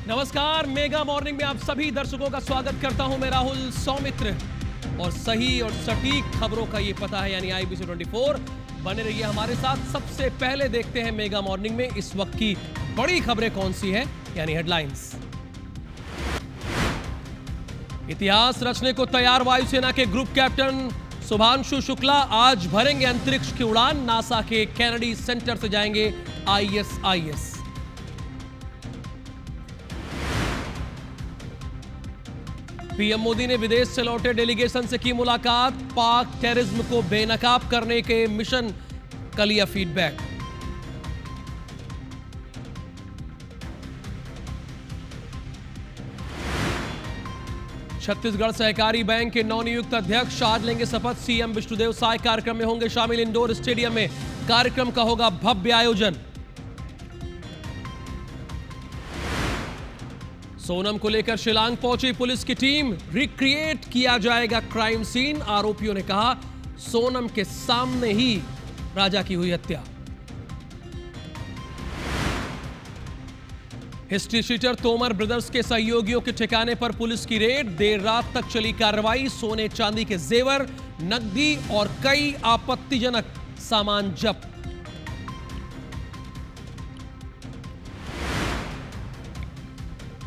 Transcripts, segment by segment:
नमस्कार, mega morning में आप सभी दर्शकों का स्वागत करता हूं। मैं राहुल सौमित्र और सही और सटीक खबरों का ये पता है यानी IBC 24। बने रहिए हमारे साथ। सबसे पहले देखते हैं मेगा मॉर्निंग में इस वक्त की बड़ी खबरें कौन सी है यानी हेडलाइंस। इतिहास रचने को तैयार वायुसेना के ग्रुप कैप्टन शुभांशु शुक्ला आज भरेंगे अंतरिक्ष की उड़ान। नासा के कैनेडी सेंटर से जाएंगे ISIS। पीएम मोदी ने विदेश से लौटे डेलीगेशन से की मुलाकात। पाक टेररिज्म को बेनकाब करने के मिशन का लिया फीडबैक। छत्तीसगढ़ सहकारी बैंक के नवनियुक्त अध्यक्ष आज लेंगे शपथ। सीएम विष्णुदेव साय कार्यक्रम में होंगे शामिल। इंडोर स्टेडियम में कार्यक्रम का होगा भव्य आयोजन। सोनम को लेकर शिलांग पहुंची पुलिस की टीम। रिक्रिएट किया जाएगा क्राइम सीन। आरोपियों ने कहा सोनम के सामने ही राजा की हुई हत्या। हिस्ट्री शीटर तोमर ब्रदर्स के सहयोगियों के ठिकाने पर पुलिस की रेड। देर रात तक चली कार्रवाई। सोने चांदी के जेवर, नकदी और कई आपत्तिजनक सामान जब्त।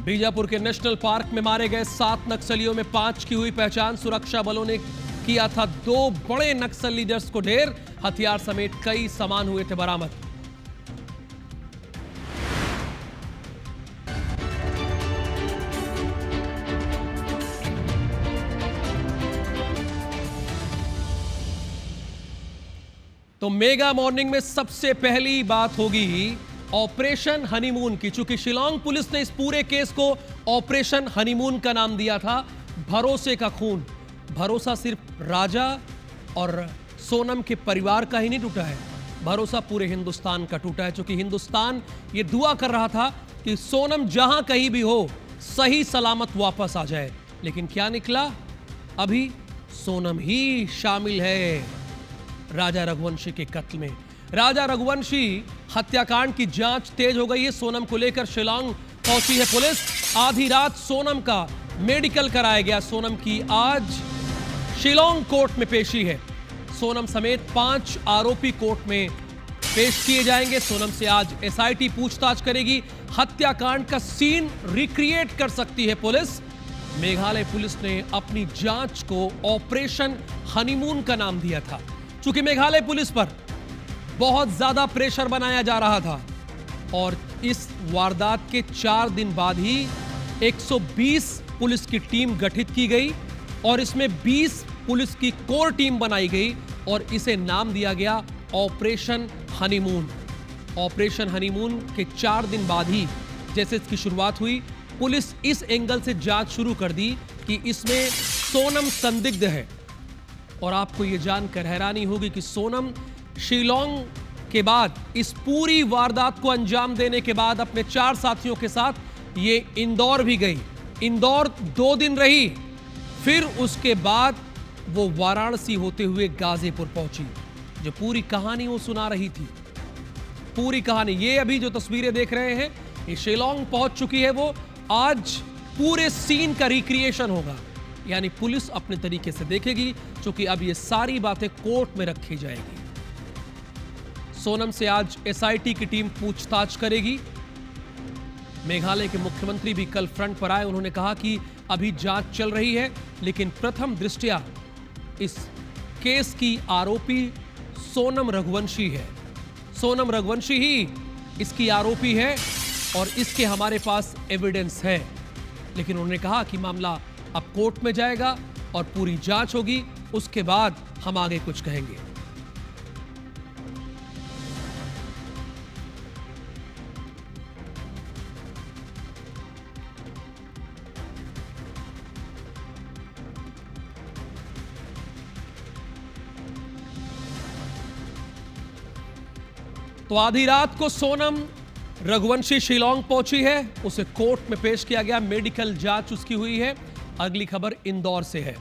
बीजापुर के नेशनल पार्क में मारे गए 7 नक्सलियों में 5 की हुई पहचान। सुरक्षा बलों ने किया था 2 बड़े नक्सल लीडर्स को ढेर। हथियार समेत कई सामान हुए थे बरामद। तो मेगा मॉर्निंग में सबसे पहली बात होगी ऑपरेशन हनीमून की। चूंकि शिलांग पुलिस ने इस पूरे केस को ऑपरेशन हनीमून का नाम दिया था। भरोसे का खून। भरोसा सिर्फ राजा और सोनम के परिवार का ही नहीं टूटा है, भरोसा पूरे हिंदुस्तान का टूटा है। चूंकि हिंदुस्तान ये दुआ कर रहा था कि सोनम जहां कहीं भी हो सही सलामत वापस आ जाए, लेकिन क्या निकला? अभी सोनम ही शामिल है राजा रघुवंशी के कत्ल में। राजा रघुवंशी हत्याकांड की जांच तेज हो गई है। सोनम को लेकर शिलांग पहुंची है पुलिस। आधी रात सोनम का मेडिकल कराया गया। सोनम की आज शिलांग कोर्ट में पेशी है। सोनम समेत 5 आरोपी कोर्ट में पेश किए जाएंगे। सोनम से आज SIT पूछताछ करेगी। हत्याकांड का सीन रिक्रिएट कर सकती है पुलिस। मेघालय पुलिस ने अपनी जांच को ऑपरेशन हनीमून का नाम दिया था। चूंकि मेघालय पुलिस पर बहुत ज्यादा प्रेशर बनाया जा रहा था और इस वारदात के 4 दिन बाद ही 120 पुलिस की टीम गठित की गई और इसमें 20 पुलिस की कोर टीम बनाई गई और इसे नाम दिया गया ऑपरेशन हनीमून। ऑपरेशन हनीमून के 4 दिन बाद ही जैसे इसकी शुरुआत हुई, पुलिस इस एंगल से जांच शुरू कर दी कि इसमें सोनम संदिग्ध है। और आपको यह जानकर हैरानी होगी कि सोनम शिलांग के बाद इस पूरी वारदात को अंजाम देने के बाद अपने 4 साथियों के साथ ये इंदौर भी गई। इंदौर 2 दिन रही, फिर उसके बाद वो वाराणसी होते हुए गाजीपुर पहुंची। जो पूरी कहानी वो सुना रही थी, पूरी कहानी। ये अभी जो तस्वीरें देख रहे हैं, ये शिलांग पहुंच चुकी है। वो आज पूरे सीन का रिक्रिएशन होगा, यानी पुलिस अपने तरीके से देखेगी, क्योंकि अब ये सारी बातें कोर्ट में रखी जाएगी। सोनम से आज SIT की टीम पूछताछ करेगी। मेघालय के मुख्यमंत्री भी कल फ्रंट पर आए। उन्होंने कहा कि अभी जांच चल रही है, लेकिन प्रथम दृष्टया इस केस की आरोपी सोनम रघुवंशी है। सोनम रघुवंशी ही इसकी आरोपी है और इसके हमारे पास एविडेंस है। लेकिन उन्होंने कहा कि मामला अब कोर्ट में जाएगा और पूरी जांच होगी, उसके बाद हम आगे कुछ कहेंगे। तो आधी रात को सोनम रघुवंशी शिलांग पहुंची है। उसे कोर्ट में पेश किया गया। मेडिकल जांच उसकी हुई है। अगली खबर इंदौर से है।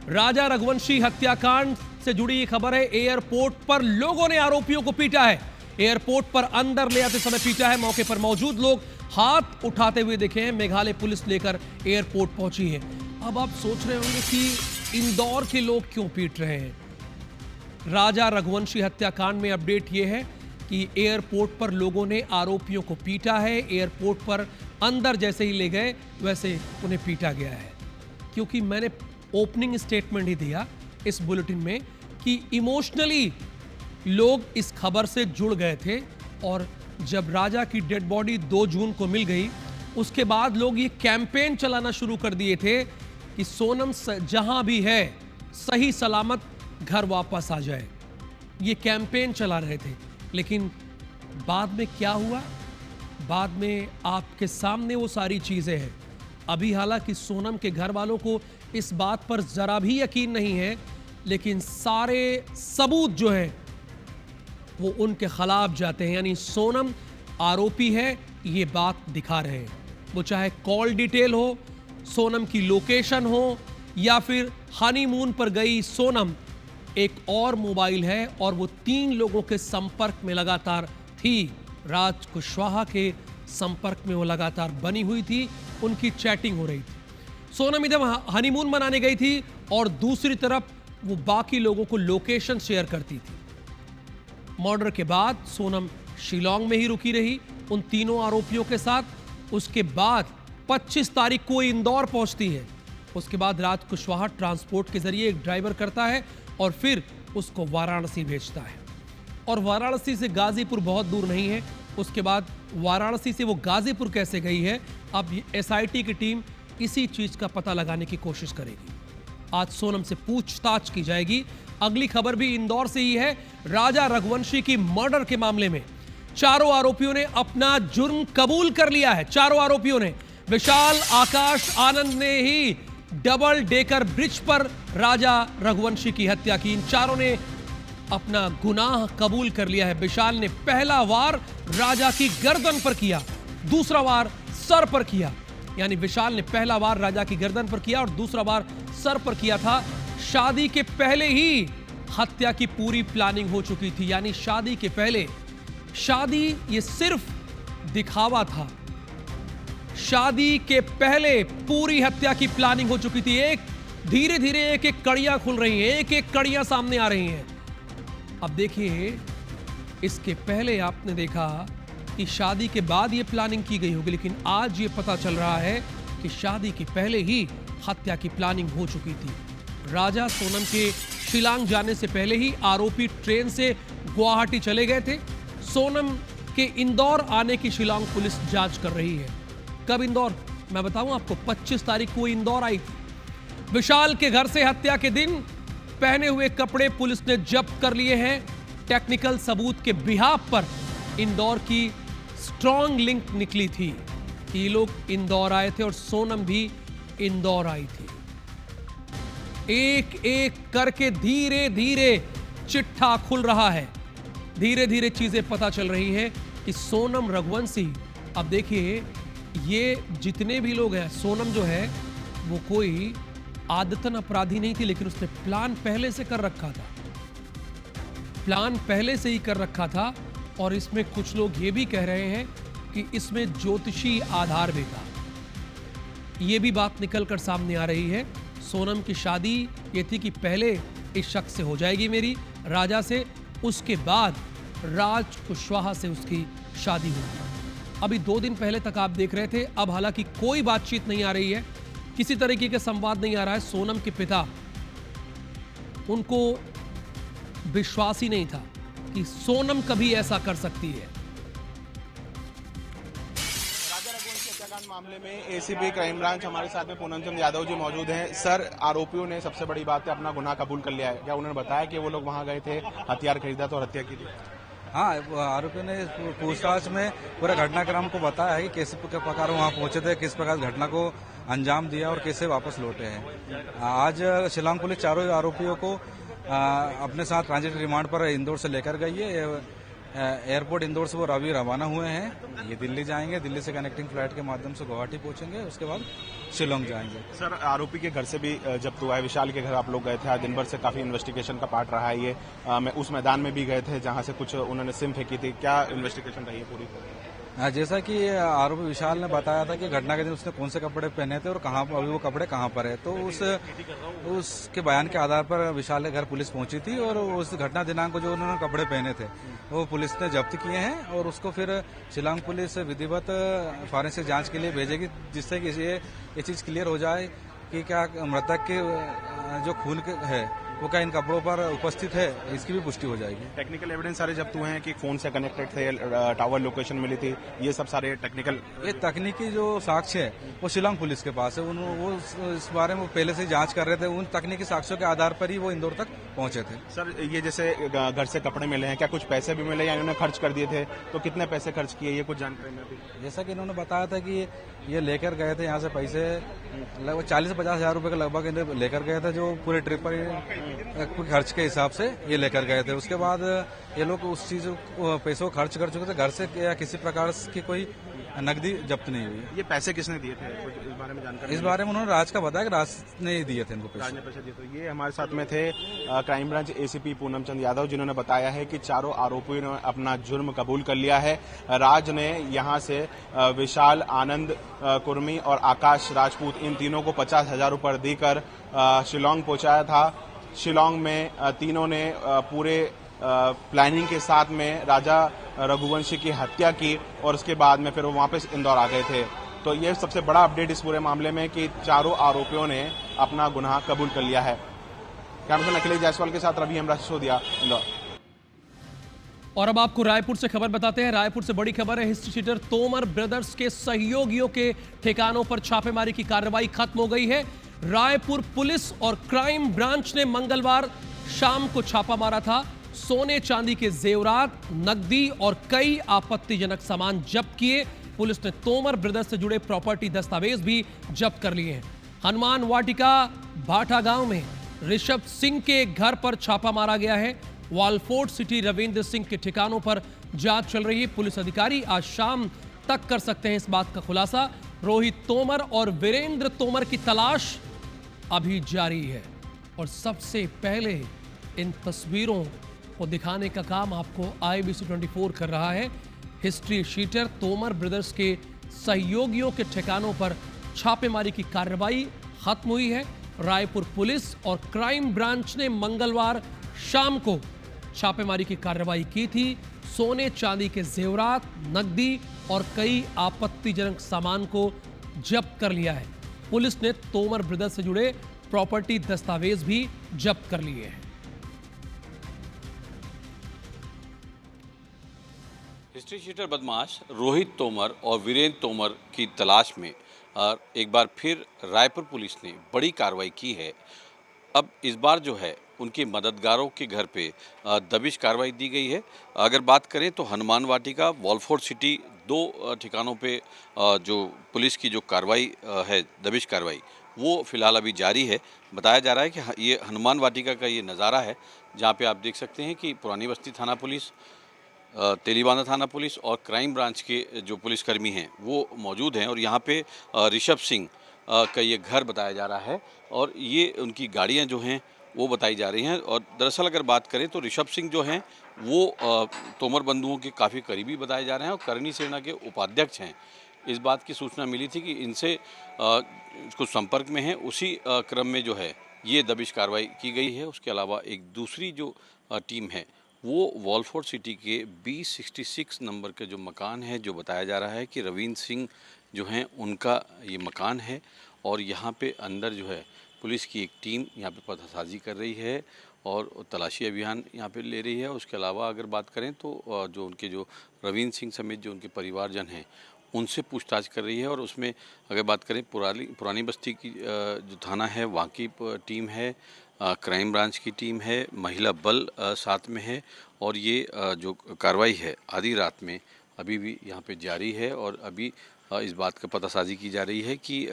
राजा रघुवंशी हत्याकांड से जुड़ी ये खबर है। एयरपोर्ट पर लोगों ने आरोपियों को पीटा है। एयरपोर्ट पर अंदर ले आते समय पीटा है। मौके पर मौजूद लोग हाथ उठाते हुए दिखे हैं। मेघालय पुलिस लेकर एयरपोर्ट पहुंची है। अब आप सोच रहे होंगे कि इंदौर के लोग क्यों पीट रहे हैं। राजा रघुवंशी हत्याकांड में अपडेट यह है कि एयरपोर्ट पर लोगों ने आरोपियों को पीटा है। एयरपोर्ट पर अंदर जैसे ही ले गए वैसे उन्हें पीटा गया है। क्योंकि मैंने ओपनिंग स्टेटमेंट ही दिया इस बुलेटिन में कि इमोशनली लोग इस खबर से जुड़ गए थे और जब राजा की डेड बॉडी 2 जून को मिल गई उसके बाद लोग ये कैंपेन चलाना शुरू कर दिए थे कि सोनम जहां भी है सही सलामत घर वापस आ जाए। ये कैंपेन चला रहे थे। लेकिन बाद में क्या हुआ, बाद में आपके सामने वो सारी चीजें हैं। अभी हालांकि सोनम के घर वालों को इस बात पर जरा भी यकीन नहीं है, लेकिन सारे सबूत जो हैं वो उनके खिलाफ जाते हैं। यानी सोनम आरोपी है ये बात दिखा रहे हैं। वो चाहे कॉल डिटेल हो, सोनम की लोकेशन हो या फिर हनीमून पर गई सोनम, एक और मोबाइल है और वो 3 लोगों के संपर्क में लगातार थी। राज कुशवाहा के संपर्क में वो लगातार बनी हुई थी, उनकी चैटिंग हो रही थी। सोनम इधर हनीमून मनाने गई थी और दूसरी तरफ वो बाकी लोगों को लोकेशन शेयर करती थी। मर्डर के बाद सोनम शिलोंग में ही रुकी रही उन तीनों आरोपियों के साथ। उसके बाद 25 तारीख को इंदौर पहुंचती है। उसके बाद राज कुशवाहा ट्रांसपोर्ट के जरिए एक ड्राइवर करता है और फिर उसको वाराणसी भेजता है। और वाराणसी से गाजीपुर बहुत दूर नहीं है। उसके बाद वाराणसी से वो गाजीपुर कैसे गई है, अब एसआईटी की टीम इसी चीज का पता लगाने की कोशिश करेगी। आज सोनम से पूछताछ की जाएगी। अगली खबर भी इंदौर से ही है। राजा रघुवंशी की मर्डर के मामले में चारों आरोपियों ने अपना जुर्म कबूल कर लिया है। चारों आरोपियों ने, विशाल, आकाश, आनंद ने ही डबल डेकर ब्रिज पर राजा रघुवंशी की हत्या की। इन चारों ने अपना गुनाह कबूल कर लिया है। विशाल ने पहला वार राजा की गर्दन पर किया, दूसरा वार सर पर किया। यानी विशाल ने पहला वार राजा की गर्दन पर किया और दूसरा वार सर पर किया था। शादी के पहले ही हत्या की पूरी प्लानिंग हो चुकी थी। यानी शादी के पहले, शादी ये सिर्फ दिखावा था। शादी के पहले पूरी हत्या की प्लानिंग हो चुकी थी। धीरे धीरे एक एक कड़ियां खुल रही हैं, एक एक कड़ियां सामने आ रही हैं। अब देखिए, इसके पहले आपने देखा कि शादी के बाद ये प्लानिंग की गई होगी, लेकिन आज ये पता चल रहा है कि शादी के पहले ही हत्या की प्लानिंग हो चुकी थी। राजा सोनम के शिलांग जाने से पहले ही आरोपी ट्रेन से गुवाहाटी चले गए थे। सोनम के इंदौर आने की शिलांग पुलिस जांच कर रही है। कब इंदौर, मैं बताऊं आपको, 25 तारीख को इंदौर आई थी। विशाल के घर से हत्या के दिन पहने हुए कपड़े पुलिस ने जब्त कर लिए हैं। टेक्निकल सबूत के बिहाफ पर इंदौर की स्ट्रॉन्ग लिंक निकली थी कि ये लोग इंदौर आए थे और सोनम भी इंदौर आई थी। एक एक करके धीरे धीरे चिट्ठा खुल रहा है। धीरे धीरे चीजें पता चल रही हैं कि सोनम रघुवंशी, अब देखिए ये जितने भी लोग हैं, सोनम जो है वो कोई आदतन अपराधी नहीं थी, लेकिन उसने प्लान पहले से कर रखा था। प्लान पहले से ही कर रखा था। और इसमें कुछ लोग ये भी कह रहे हैं कि इसमें ज्योतिषी आधार भी था। ये भी बात निकलकर सामने आ रही है। सोनम की शादी ये थी कि पहले इस शख्स से हो जाएगी मेरी, राजा से, उसके बाद राज कुशवाहा से उसकी शादी होगी। अभी 2 दिन पहले तक आप देख रहे थे। अब हालांकि कोई बातचीत नहीं आ रही है, किसी तरीके का संवाद नहीं आ रहा है। सोनम के पिता, उनको विश्वास ही नहीं था कि सोनम कभी ऐसा कर सकती है। राजा रघुवंशी हत्याकांड मामले में एसीपी क्राइम ब्रांच हमारे साथ में पूनम चंद यादव जी मौजूद हैं। सर, आरोपियों ने सबसे बड़ी बात है अपना गुनाह कबूल कर लिया है। क्या उन्होंने बताया कि वो लोग वहां गए थे, हथियार खरीदा था और हत्या की थी? हाँ, आरोपियों ने पूछताछ में पूरा घटनाक्रम को बताया है कि किस प्रकार वहां पहुंचे थे, किस प्रकार घटना को अंजाम दिया और कैसे वापस लौटे हैं। आज शिलांग पुलिस चारों आरोपियों को अपने साथ ट्रांजिट रिमांड पर इंदौर से लेकर गई है। एयरपोर्ट इंदौर से वो अभी रवाना हुए हैं। ये दिल्ली जाएंगे, दिल्ली से कनेक्टिंग फ्लाइट के माध्यम से गुवाहाटी पहुंचेंगे, उसके बाद शिलोंग जाएंगे। सर, आरोपी के घर से भी जब्त हुआ है। विशाल के घर आप लोग गए थे, आज दिन भर से काफी इन्वेस्टिगेशन का पार्ट रहा है ये। उस मैदान में भी गए थे जहां से कुछ उन्होंने सिम फेंकी थी। क्या इन्वेस्टिगेशन रही है पूरी? जैसा कि आरोपी विशाल ने बताया था कि घटना के दिन उसने कौन से कपड़े पहने थे और कहाँ अभी वो कपड़े कहाँ पर है, तो उसके बयान के आधार पर विशाल के घर पुलिस पहुंची थी और उस घटना दिनांक को जो उन्होंने कपड़े पहने थे वो पुलिस ने जब्त किए हैं और उसको फिर शिलांग पुलिस विधिवत फॉरेंसिक जांच के लिए भेजेगी, जिससे कि ये चीज क्लियर हो जाए कि क्या मृतक के जो खून है वो क्या इन कपड़ों पर उपस्थित है, इसकी भी पुष्टि हो जाएगी। टेक्निकल एविडेंस सारे जब्त हुए हैं कि फोन से कनेक्टेड थे, टावर लोकेशन मिली थी, ये सब सारे टेक्निकल। ये तकनीकी जो साक्ष्य है वो शिलांग पुलिस के पास है, वो इस बारे में पहले से जांच कर रहे थे, उन तकनीकी साक्ष्यों के आधार पर ही वो इंदौर तक पहुंचे थे। सर ये जैसे घर से कपड़े मिले हैं, क्या कुछ पैसे भी मिले या इन्होंने खर्च कर दिए थे, तो कितने पैसे खर्च किए, ये कुछ जानकारी में भी? जैसा कि इन्होंने बताया था कि ये लेकर गए थे यहाँ से पैसे लगभग 40 से 50 हजार रुपए के लगभग लेकर गए थे, जो पूरे ट्रिप पर खर्च के हिसाब से ये लेकर गए थे। उसके बाद ये लोग उस चीज पैसों को खर्च कर चुके थे, घर से या किसी प्रकार की कोई नकदी जब्त नहीं हुई। ये पैसे किसने दिए थे, कुछ इस बारे में जानकारी? इस बारे में उन्होंने राज का बताया कि राज ने ही दिए थे इनको पैसे। राज ने पैसे दिए। तो ये हमारे साथ में थे क्राइम ब्रांच एसीपी पूनम चंद यादव, जिन्होंने बताया है कि चारों आरोपियों ने अपना जुर्म कबूल कर लिया है। राज ने यहाँ से विशाल, आनंद कुर्मी और आकाश राजपूत, इन तीनों को 50,000 रुपये देकर शिलांग पहुंचाया था। शिलांग में तीनों ने पूरे प्लानिंग के साथ में राजा रघुवंशी की हत्या की और उसके बाद में फिर वो वापस इंदौर आ गए थे। तो ये सबसे बड़ा अपडेट इस पूरे मामले में कि चारों आरोपियों ने अपना गुनाह कबूल कर लिया है। कैमरा अखिलेश जायसवाल के साथ रवि हेमराज, सिसोदिया, इंदौर। और अब आपको रायपुर से खबर बताते हैं। रायपुर से बड़ी खबर है, हिस्ट्री शीटर तोमर ब्रदर्स के सहयोगियों के ठिकानों पर छापेमारी की कार्रवाई खत्म हो गई है। रायपुर पुलिस और क्राइम ब्रांच ने मंगलवार शाम को छापा मारा था। सोने चांदी के जेवरात, नकदी और कई आपत्तिजनक सामान जब्त किए। पुलिस ने तोमर ब्रदर्स से जुड़े प्रॉपर्टी दस्तावेज भी जब्त कर लिए हैं। हनुमान वाटिका भाटा गांव में ऋषभ सिंह के घर पर छापा मारा गया है। वालफोर्ड सिटी रविंद्र सिंह के ठिकानों पर जांच चल रही है। पुलिस अधिकारी आज शाम तक कर सकते हैं इस बात का खुलासा। रोहित तोमर और वीरेंद्र तोमर की तलाश अभी जारी है और सबसे पहले इन तस्वीरों को दिखाने का काम आपको IBC 24 कर रहा है। हिस्ट्री शीटर तोमर ब्रदर्स के सहयोगियों के ठिकानों पर छापेमारी की कार्रवाई खत्म हुई है। रायपुर पुलिस और क्राइम ब्रांच ने मंगलवार शाम को छापेमारी की कार्रवाई की थी। सोने चांदी के जेवरात, नकदी और कई आपत्तिजनक सामान को जब्त कर लिया है। पुलिस ने तोमर ब्रदर्स से जुड़े प्रॉपर्टी दस्तावेज भी जब्त कर लिए हैं। हिस्ट्री शीटर बदमाश रोहित तोमर और वीरेंद्र तोमर की तलाश में एक बार फिर रायपुर पुलिस ने बड़ी कार्रवाई की है। अब इस बार जो है उनके मददगारों के घर पे दबिश कार्रवाई दी गई है। अगर बात करें तो हनुमान वाटिका, वॉलफोर्ड सिटी, दो ठिकानों पे जो पुलिस की जो कार्रवाई है, दबिश कार्रवाई, वो फिलहाल अभी जारी है। बताया जा रहा है कि ये हनुमान वाटिका का ये नज़ारा है, जहाँ पे आप देख सकते हैं कि पुरानी बस्ती थाना पुलिस, तेलीबांधा थाना पुलिस और क्राइम ब्रांच के जो पुलिसकर्मी हैं वो मौजूद हैं। और यहाँ पे ऋषभ सिंह का ये घर बताया जा रहा है और ये उनकी गाड़ियाँ जो हैं वो बताई जा रही हैं। और दरअसल अगर बात करें तो ऋषभ सिंह जो हैं वो तोमर बंधुओं के काफ़ी करीबी बताए जा रहे हैं और करनी सेना के उपाध्यक्ष हैं। इस बात की सूचना मिली थी कि इनसे कुछ संपर्क में हैं, उसी क्रम में जो है ये दबिश कार्रवाई की गई है। उसके अलावा एक दूसरी जो टीम है वो वॉलफोर्ड सिटी के B66 नंबर के जो मकान है, जो बताया जा रहा है कि रविंद्र सिंह जो हैं उनका ये मकान है और यहाँ पे अंदर जो है पुलिस की एक टीम यहाँ पे पतासाजी कर रही है और तलाशी अभियान यहाँ पे ले रही है। उसके अलावा अगर बात करें तो जो उनके जो रविंद्र सिंह समेत जो उनके परिवारजन हैं उनसे पूछताछ कर रही है। और उसमें अगर बात करें पुरानी बस्ती की जो थाना है वहाँ की टीम है, क्राइम ब्रांच की टीम है, महिला बल साथ में है और ये जो कार्रवाई है आधी रात में अभी भी यहाँ पे जारी है। और अभी इस बात का पतासाजी की जा रही है कि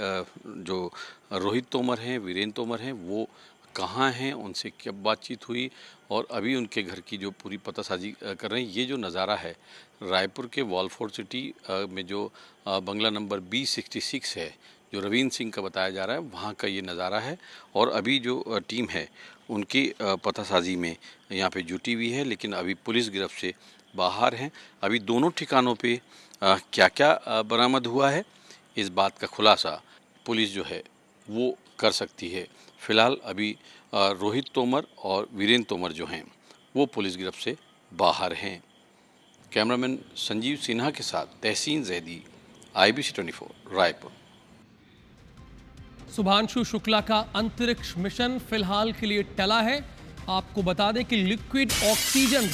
जो रोहित तोमर हैं, वीरेंद्र तोमर हैं, वो कहाँ हैं, उनसे कब बातचीत हुई और अभी उनके घर की जो पूरी पतासाजी कर रहे हैं। ये जो नज़ारा है रायपुर के वॉलफोर्ड सिटी में जो बंगला नंबर B66 है, जो रविंद्र सिंह का बताया जा रहा है, वहाँ का ये नज़ारा है। और अभी जो टीम है उनकी पतासाजी में यहाँ पे जुटी हुई है, लेकिन अभी पुलिस गिरफ्त से बाहर हैं। अभी दोनों ठिकानों पे क्या क्या बरामद हुआ है, इस बात का खुलासा पुलिस जो है वो कर सकती है। फिलहाल अभी रोहित तोमर और वीरेंद्र तोमर जो हैं वो पुलिस गिरफ्त से बाहर हैं। कैमरामैन संजीव सिन्हा के साथ तहसीन जैदी, IBC 24 रायपुर। शुभांशु शुक्ला का अंतरिक्ष मिशन फिलहाल के लिए टला है। आपको बता दें कि लिक्विड ऑक्सीजन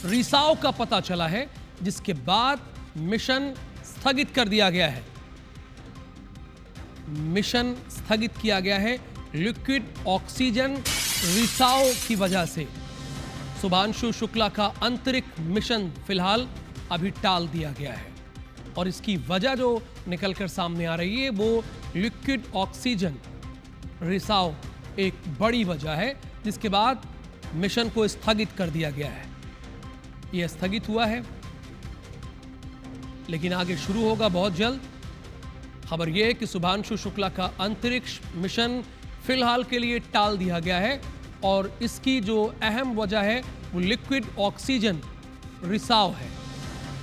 रिसाव का पता चला है, जिसके बाद मिशन स्थगित कर दिया गया है। मिशन स्थगित किया गया है लिक्विड ऑक्सीजन रिसाव की वजह से। शुभांशु शुक्ला का अंतरिक्ष मिशन फिलहाल अभी टाल दिया गया है और इसकी वजह जो निकलकर सामने आ रही है वो लिक्विड ऑक्सीजन रिसाव एक बड़ी वजह है, जिसके बाद मिशन को स्थगित कर दिया गया है। यह स्थगित हुआ है लेकिन आगे शुरू होगा बहुत जल्द। खबर यह है कि शुभांशु शुक्ला का अंतरिक्ष मिशन फिलहाल के लिए टाल दिया गया है और इसकी जो अहम वजह है वो लिक्विड ऑक्सीजन रिसाव है,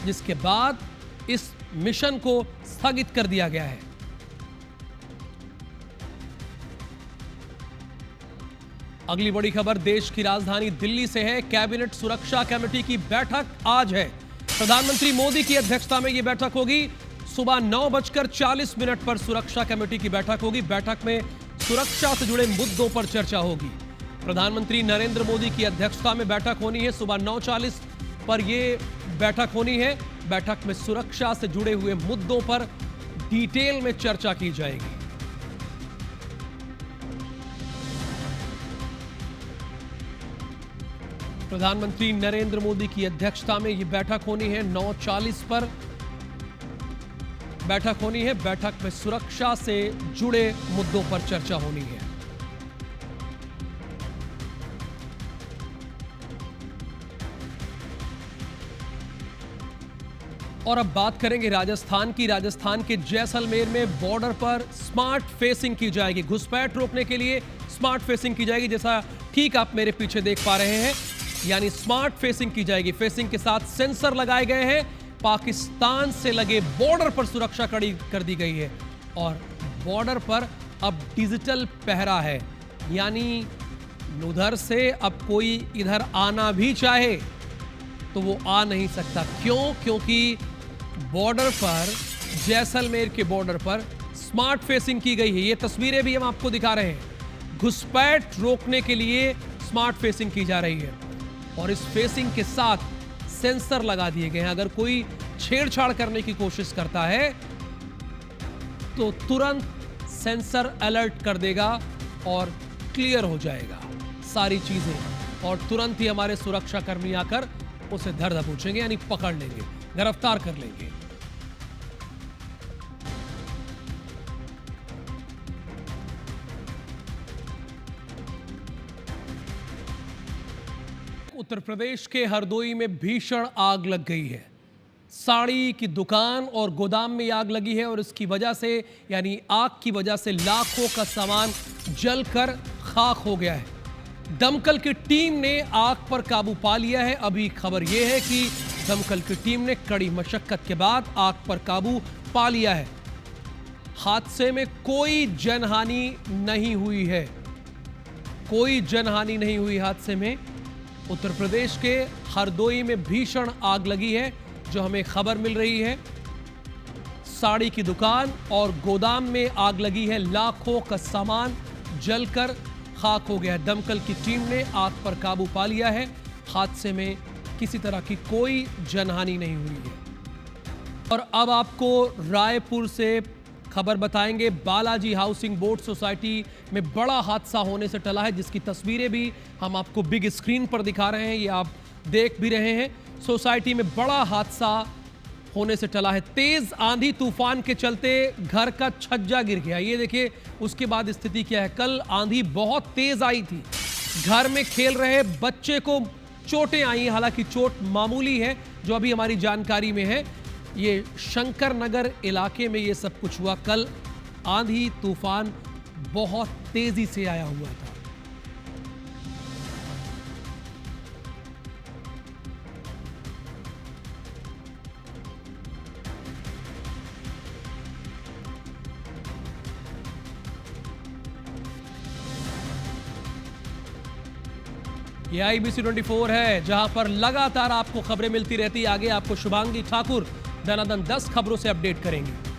जिसके बाद इस मिशन को स्थगित कर दिया गया है। अगली बड़ी खबर देश की राजधानी दिल्ली से है। कैबिनेट सुरक्षा कमेटी की बैठक आज है। प्रधानमंत्री मोदी की अध्यक्षता में यह बैठक होगी। सुबह 9:40 पर सुरक्षा कमेटी की बैठक होगी। बैठक में सुरक्षा से जुड़े मुद्दों पर चर्चा होगी। प्रधानमंत्री नरेंद्र मोदी की अध्यक्षता में बैठक होनी है। सुबह 9:40 पर यह बैठक होनी है। बैठक में सुरक्षा से जुड़े हुए मुद्दों पर डिटेल में चर्चा की जाएगी। प्रधानमंत्री नरेंद्र मोदी की अध्यक्षता में यह बैठक होनी है। 9:40 पर बैठक होनी है। बैठक में सुरक्षा से जुड़े मुद्दों पर चर्चा होनी है। और अब बात करेंगे राजस्थान की। राजस्थान के जैसलमेर में बॉर्डर पर स्मार्ट फेसिंग की जाएगी। घुसपैठ रोकने के लिए स्मार्ट फेसिंग की जाएगी, जैसा ठीक आप मेरे पीछे देख पा रहे हैं। यानी स्मार्ट फेसिंग की जाएगी। फेसिंग के साथ सेंसर लगाए गए हैं। पाकिस्तान से लगे बॉर्डर पर सुरक्षा कड़ी कर दी गई है और बॉर्डर पर अब डिजिटल पहरा है। यानी उधर से अब कोई इधर आना भी चाहे तो वो आ नहीं सकता। क्यों? क्योंकि बॉर्डर पर, जैसलमेर के बॉर्डर पर स्मार्ट फेसिंग की गई है। ये तस्वीरें भी हम आपको दिखा रहे हैं। घुसपैठ रोकने के लिए स्मार्ट फेसिंग की जा रही है और इस फेसिंग के साथ सेंसर लगा दिए गए हैं। अगर कोई छेड़छाड़ करने की कोशिश करता है तो तुरंत सेंसर अलर्ट कर देगा और क्लियर हो जाएगा सारी चीजें और तुरंत ही हमारे सुरक्षा कर्मी आकर उसे धर दबोचेंगे, यानी पकड़ लेंगे, गिरफ्तार कर लेंगे। उत्तर प्रदेश के हरदोई में भीषण आग लग गई है। साड़ी की दुकान और गोदाम में आग लगी है और इसकी वजह से, यानी आग की वजह से लाखों का सामान जलकर खाक हो गया है। दमकल की टीम ने आग पर काबू पा लिया है। अभी खबर यह है कि दमकल की टीम ने कड़ी मशक्कत के बाद आग पर काबू पा लिया है। हादसे में कोई जनहानि नहीं हुई है। कोई जनहानि नहीं हुई हादसे में। उत्तर प्रदेश के हरदोई में भीषण आग लगी है, जो हमें खबर मिल रही है। साड़ी की दुकान और गोदाम में आग लगी है। लाखों का सामान जलकर खाक हो गया है। दमकल की टीम ने आग पर काबू पा लिया है। हादसे में किसी तरह की कोई जनहानि नहीं हुई है। और अब आपको रायपुर से खबर बताएंगे। बालाजी हाउसिंग बोर्ड सोसाइटी में बड़ा हादसा होने से टला है, जिसकी तस्वीरें भी हम आपको बिग स्क्रीन पर दिखा रहे हैं। ये आप देख भी रहे हैं। सोसाइटी में बड़ा हादसा होने से टला है। तेज आंधी तूफान के चलते घर का छज्जा गिर गया। ये देखिए उसके बाद स्थिति क्या है। कल आंधी बहुत तेज आई थी। घर में खेल रहे बच्चे को चोटें आई। हालांकि चोट मामूली है, जो अभी हमारी जानकारी में है। ये शंकर नगर इलाके में ये सब कुछ हुआ। कल आंधी तूफान बहुत तेजी से आया हुआ था। ये IBC 24 है, जहां पर लगातार आपको खबरें मिलती रहती। आगे आपको शुभांगी ठाकुर दनादन 10 खबरों से अपडेट करेंगी।